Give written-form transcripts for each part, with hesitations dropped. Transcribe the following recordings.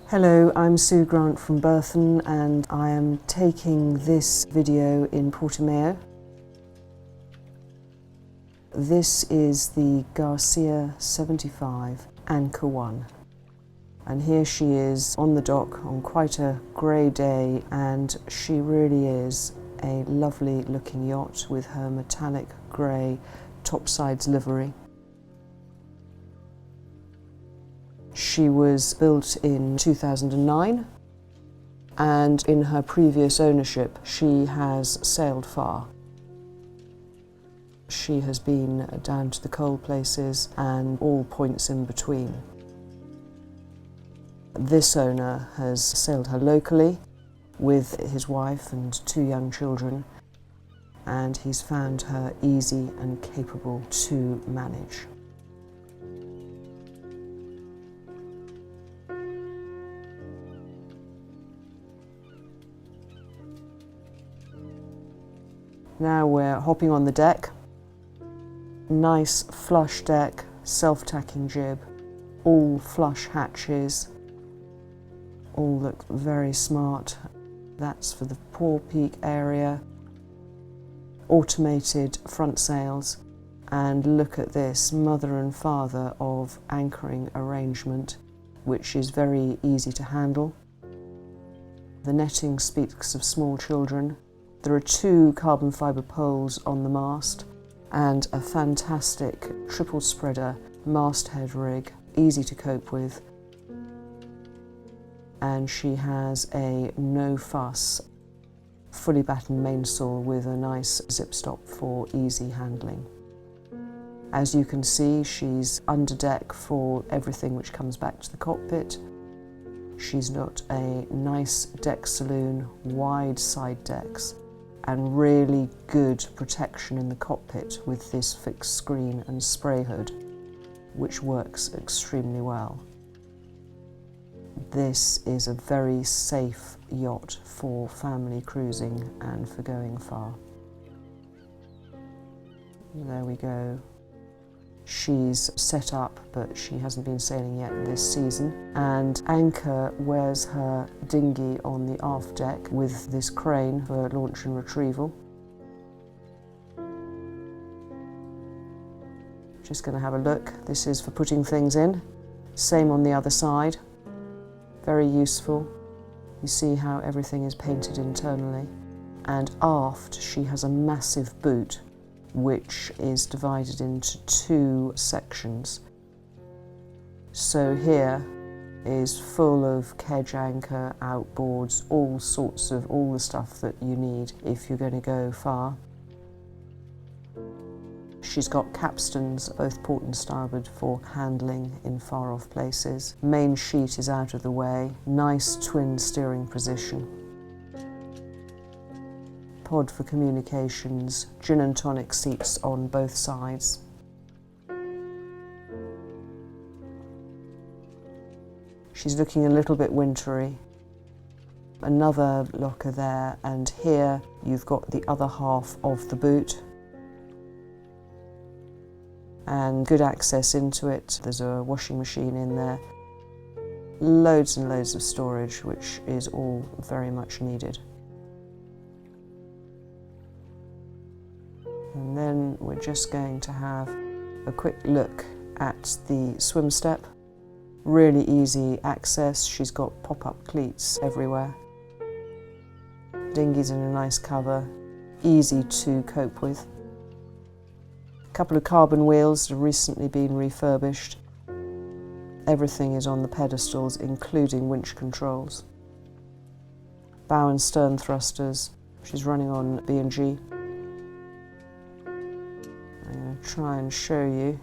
Hello, I'm Sue Grant from Berthon and I am taking this video in Portimao. This is the Garcia 75 ANNKA 1. And here she is on the dock on quite a grey day, and she really is a lovely looking yacht with her metallic grey topsides livery. She was built in 2009, and in her previous ownership she has sailed far. She has been down to the coal places and all points in between. This owner has sailed her locally with his wife and 2 young children, and he's found her easy and capable to manage. Now we're hopping on the deck. Nice flush deck, self-tacking jib, all flush hatches, all look very smart. That's for the forepeak area, automated front sails, and look at this mother and father of anchoring arrangement, which is very easy to handle. The netting speaks of small children. There are 2 carbon fibre poles on the mast and a fantastic triple spreader masthead rig, easy to cope with. And she has a no fuss, fully battened mainsail with a nice zip stop for easy handling. As you can see, she's under deck for everything which comes back to the cockpit. She's got a nice deck saloon, wide side decks, and really good protection in the cockpit with this fixed screen and spray hood, which works extremely well. This is a very safe yacht for family cruising and for going far. There we go. She's set up, but she hasn't been sailing yet this season. And ANNKA wears her dinghy on the aft deck with this crane for launch and retrieval. Just going to have a look. This is for putting things in. Same on the other side. Very useful. You see how everything is painted internally. And aft she has a massive boot, which is divided into 2 sections. So here is full of kedge anchor, outboards, all sorts of all the stuff that you need if you're going to go far. She's got capstans, both port and starboard, for handling in far off places. Main sheet is out of the way, nice twin steering position. Pod for communications, gin and tonic seats on both sides. She's looking a little bit wintry. Another locker there, and here you've got the other half of the boot. And good access into it. There's a washing machine in there. Loads and loads of storage, which is all very much needed. And then we're just going to have a quick look at the swim step. Really easy access. She's got pop-up cleats everywhere. Dinghy's in a nice cover, easy to cope with. A couple of carbon wheels have recently been refurbished. Everything is on the pedestals, including winch controls. Bow and stern thrusters. She's running on B&G. I'm going to try and show you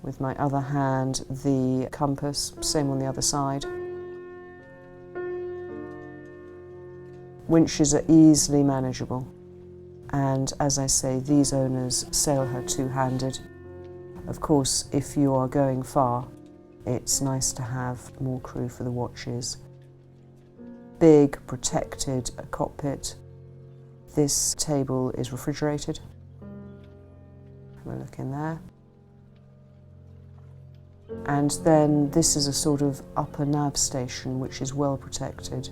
with my other hand the compass, same on the other side. Winches are easily manageable, and as I say, these owners sail her 2-handed. Of course, if you are going far, it's nice to have more crew for the watches. Big protected cockpit. This table is refrigerated. Have a look in there. And then this is a sort of upper nav station which is well protected,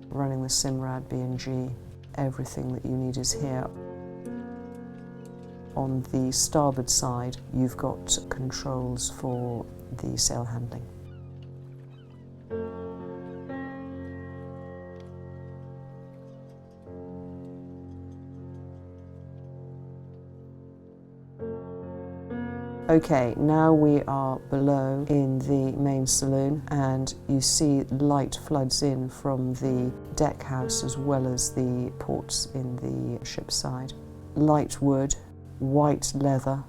running the Simrad B&G. Everything that you need is here. On the starboard side, you've got controls for the sail handling. Okay, now we are below in the main saloon, and you see light floods in from the deck house as well as the ports in the ship's side. Light wood, white leather.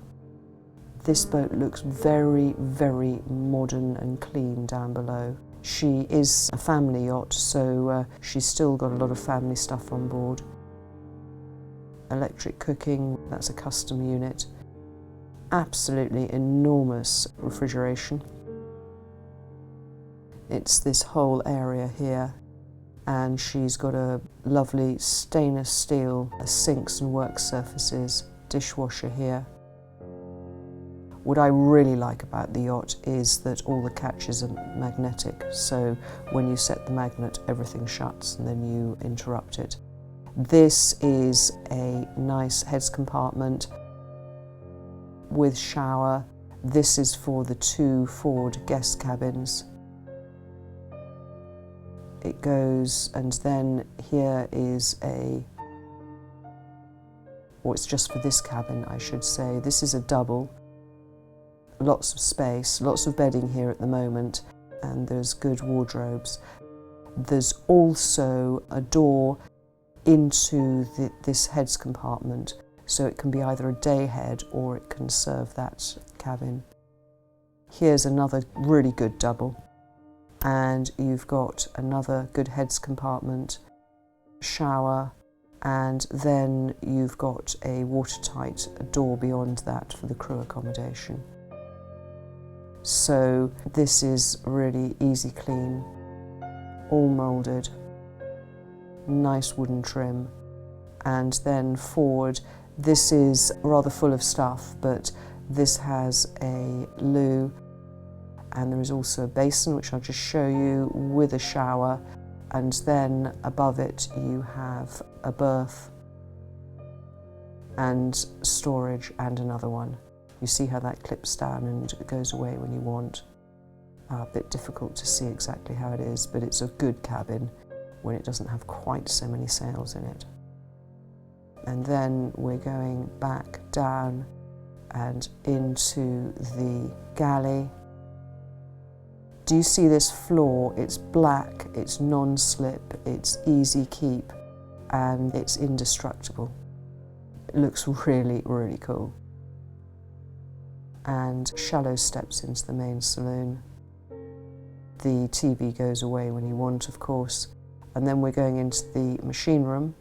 This boat looks very, very modern and clean down below. She is a family yacht, so she's still got a lot of family stuff on board. Electric cooking, that's a custom unit. Absolutely enormous refrigeration. It's this whole area here, and she's got a lovely stainless steel sinks and work surfaces, dishwasher here. What I really like about the yacht is that all the catches are magnetic, so when you set the magnet everything shuts and then you interrupt it. This is a nice heads compartment with shower. This is for the 2 forward guest cabins. It goes, and then here is it's just for this cabin, I should say. This is a double. Lots of space, lots of bedding here at the moment, and there's good wardrobes. There's also a door into this heads compartment, so it can be either a day head or it can serve that cabin. Here's another really good double, and you've got another good heads compartment, shower, and then you've got a watertight door beyond that for the crew accommodation. So this is really easy clean, all moulded, nice wooden trim, and then forward, this is rather full of stuff, but this has a loo, and there is also a basin which I'll just show you with a shower, and then above it you have a berth and storage and another one. You see how that clips down and goes away when you want. A bit difficult to see exactly how it is, but it's a good cabin when it doesn't have quite so many sails in it. And then we're going back down and into the galley. Do you see this floor? It's black, it's non-slip, it's easy keep, and it's indestructible. It looks really, really cool. And shallow steps into the main saloon. The TV goes away when you want, of course. And then we're going into the machine room.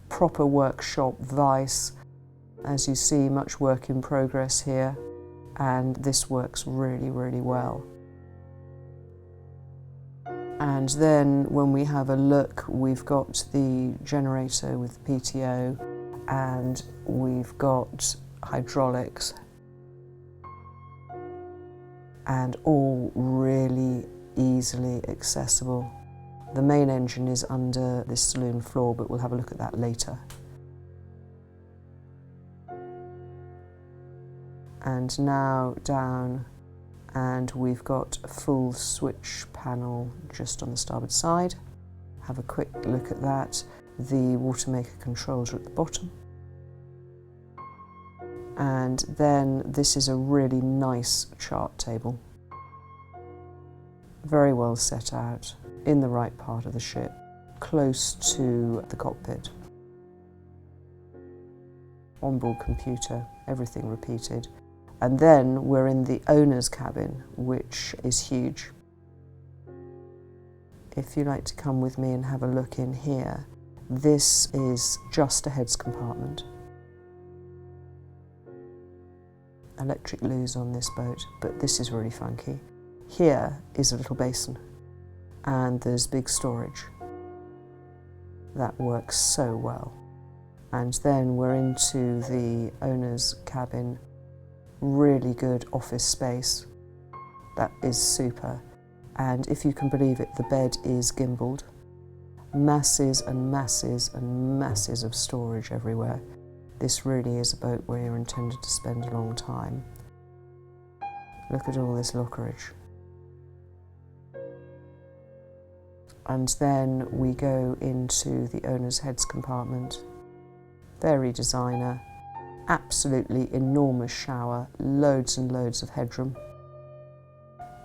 Proper workshop vice. As you see, much work in progress here, and this works really, really well. And then when we have a look, we've got the generator with PTO, and we've got hydraulics, and all really easily accessible. The main engine is under this saloon floor, but we'll have a look at that later. And now down, and we've got a full switch panel just on the starboard side. Have a quick look at that. The water maker controls are at the bottom. And then this is a really nice chart table. Very well set out, in the right part of the ship, close to the cockpit. Onboard computer, everything repeated. And then we're in the owner's cabin, which is huge. If you'd like to come with me and have a look in here, this is just a heads compartment. Electric loos on this boat, but this is really funky. Here is a little basin, and there's big storage. That works so well. And then we're into the owner's cabin. Really good office space. That is super. And if you can believe it, the bed is gimbaled. Masses and masses and masses of storage everywhere. This really is a boat where you're intended to spend a long time. Look at all this lockerage. And then we go into the owner's heads compartment. Very designer, absolutely enormous shower, loads and loads of headroom.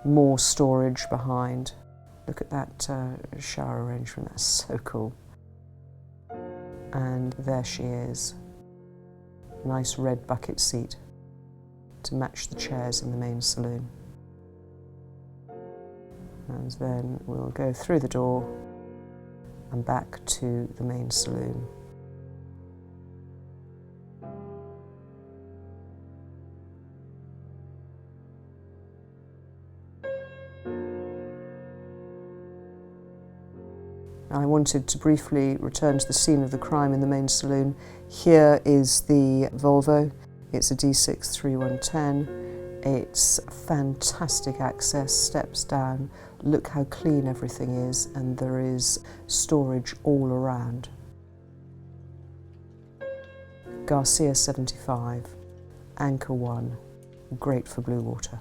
More storage behind. Look at that shower arrangement, that's so cool. And there she is. Nice red bucket seat to match the chairs in the main saloon. And then we'll go through the door and back to the main saloon. I wanted to briefly return to the scene of the crime in the main saloon. Here is the Volvo. It's a D6 3110. It's fantastic access, steps down. Look how clean everything is, and there is storage all around. Garcia 75, ANNKA 1, great for blue water.